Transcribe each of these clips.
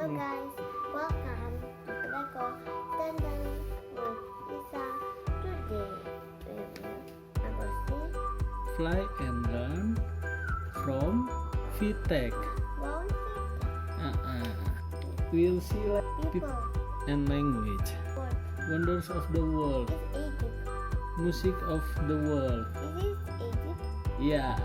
Hello guys, welcome to Lego Tandem with Lisa. Today we will see Fly and Learn from VTech. one We'll see like people, and language, what wonders of the world, is Egypt? music of the world. Is this Egypt? Yeah.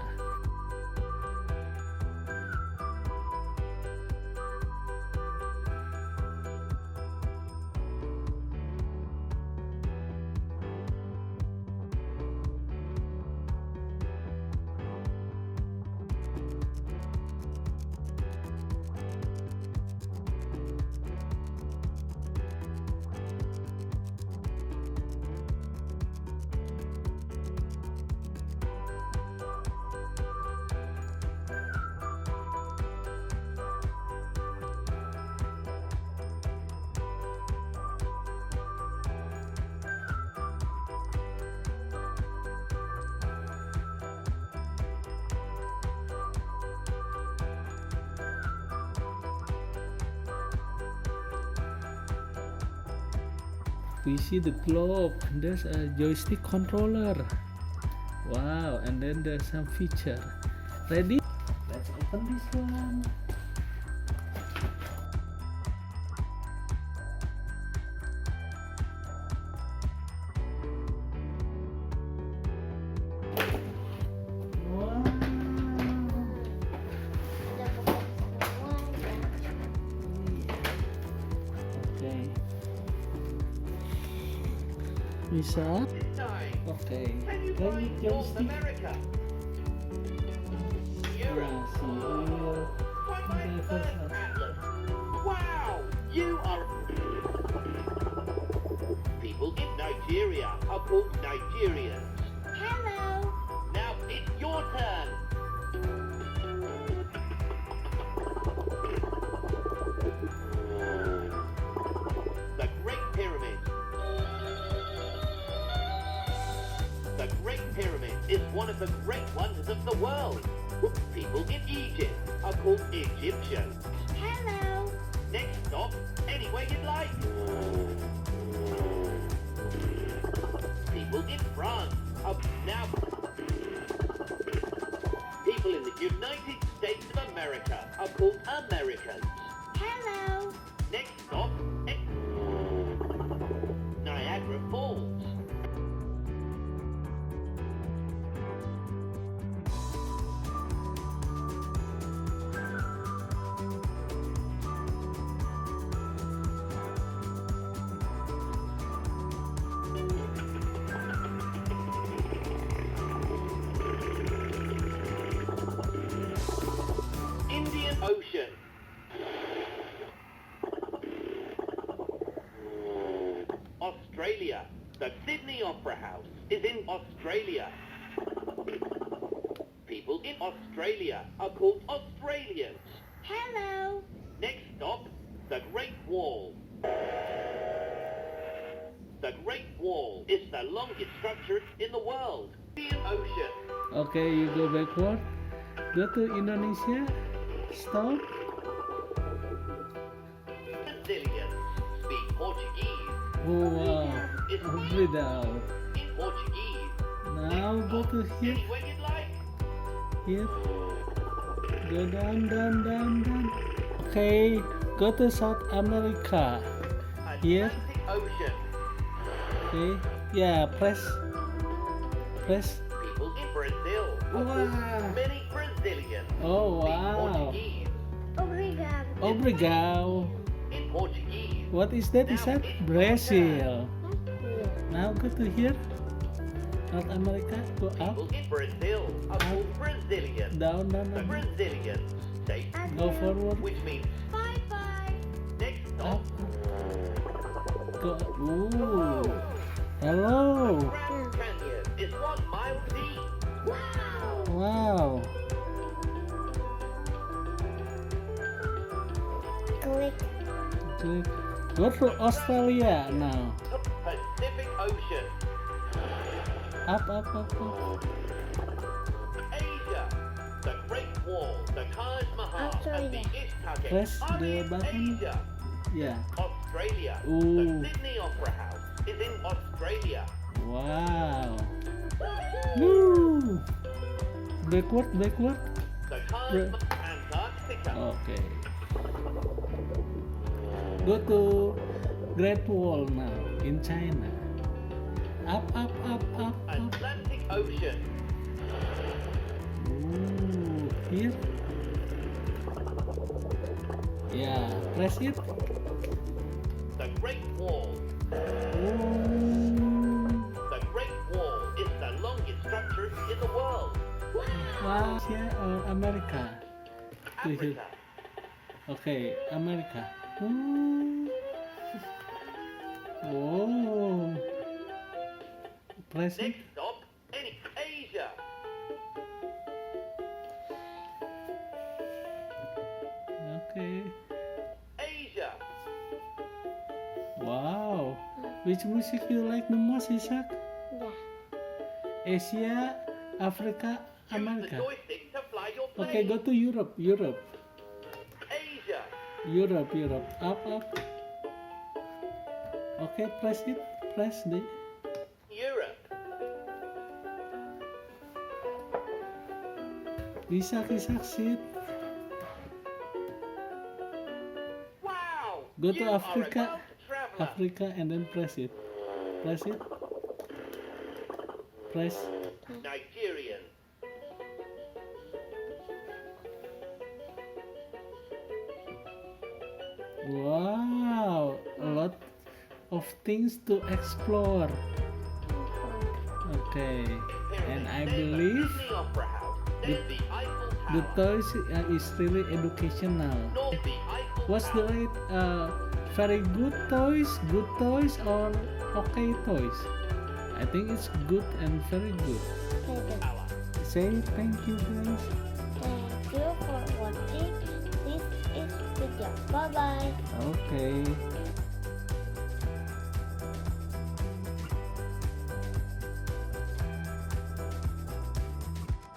We see the globe. There's a joystick controller. Wow, and then there's some feature. Ready? Let's open this one. Wow. Okay. Bisa? Okay. Can you Then find North joystick. America? Yeah, Europe. see. Find my Earth atlas. Wow, you are. People in Nigeria are called Nigerians. Hello. Now it's your turn. The Great Pyramid. The Great Pyramid is one of the great wonders of the world. People in Egypt are called Egyptians. Hello. Next stop, anywhere you'd like. People in France are now. People in the United States of America are called Americans. Hello. Next stop, Niagara Falls. Indian Ocean. Australia. The Sydney Opera House is in Australia. People in Australia are called Australians. Hello. Next stop, the Great Wall. The Great Wall is the longest structure in the world. Indian Ocean. Okay, you go backward. Go to Indonesia. Stop. Brazilians speak Portuguese. Oh, wow. It's Obrigado. in Portuguese. Now go to here. Anywhere you'd like. Here. Go down. Okay, go to South America. Here. Atlantic Ocean. Okay. Yeah, press. People in Brazil are Wow. called many Brazilians. Oh, Speak wow. Portuguese. Obrigado. Obrigado. In Portuguese. What is that? Is that Brazil? Now go to here. North America. Go up. People in Brazil are called Brazilians. Down. The Brazilians say, Go forward. which means Bye bye. next stop. Up. Go. Ooh. Hello. Grand Canyon is 1 mile deep. Wow. Wow. Click. Click. Go to Australia now. The Pacific Ocean. Up. Asia. The Great Wall, the Taj Mahal. Australia. Press the button. Asia. Yeah. Australia. Ooh. The Sydney Opera House is in Australia. Wow. Woo. Backward. The Antarctica. Okay. Go to Great Wall now in China. Up. Atlantic Ocean. Ooh, here. Yeah, press it. The Great Wall. Ooh. The Great Wall is the longest structure in the world. Wow, here America. Africa. Okay, America. Ooh. Whoa. Press it. Next stop, Asia. Okay. Asia. Wow. Which music you like the most, Ishak? Yeah. Asia, Africa, Use the America. joystick to fly your plane. Okay, go to Europe. Asia. Europe. Up. Okay, press it. Press the. Europe. Ishak, sit. Wow. Go to You are a Africa. world traveler. Africa and then press it. Press it. Press. Nigerian. Wow, a lot of things to explore. Okay, and I There's the believe Sydney Opera House. There's the Eiffel the Tower. toys is really educational. No, the Eiffel What's the Tower. rate? Very good toys, or okay toys? I think it's good and very good. Tower. Say thank you, guys. Thank you for watching this video. Bye bye. Okay.